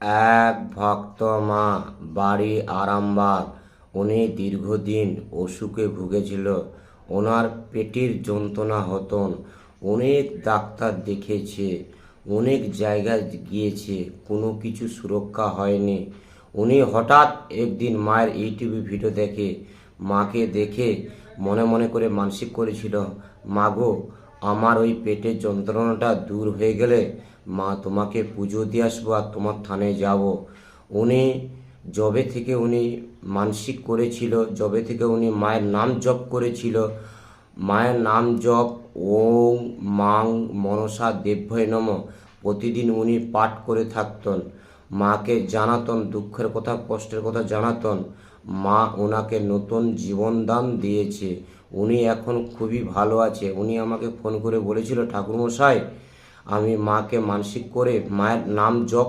এক ভক্ত মা, বাড়ি আরামবাগ। উনি দীর্ঘদিন অসুখে ভুগেছিল। ওনার পেটের যন্ত্রণা হতন। অনেক ডাক্তার দেখেছে, অনেক জায়গায় গিয়েছে, কোনো কিছু সুরক্ষা হয়নি। উনি হঠাৎ একদিন মায়ের ইউটিউবে ভিডিও দেখে, মাকে দেখে মনে মনে করে মানসিক করেছিল, মা গো, আমার ওই পেটের যন্ত্রণাটা দূর হয়ে গেলে মা তোমাকে পুজো দিয়ে আসবো আর তোমার থানে যাব। উনি যবে থেকে উনি মানসিক করেছিল, যবে থেকে উনি মায়ের নাম জপ করেছিল, মায়ের নাম জপ ওং মাং মনসা দেব্যই নমঃ প্রতিদিন উনি পাঠ করে থাকতেন। মাকে জানাতন দুঃখের কথা, কষ্টের কথা জানাতন। মা ওনাকে নতুন জীবনদান দিয়েছে। উনি এখন খুবই ভালো আছে। উনি আমাকে ফোন করে বলেছিল, ঠাকুরমশাই, আমি মাকে মানসিক করে মায়ের নাম জপ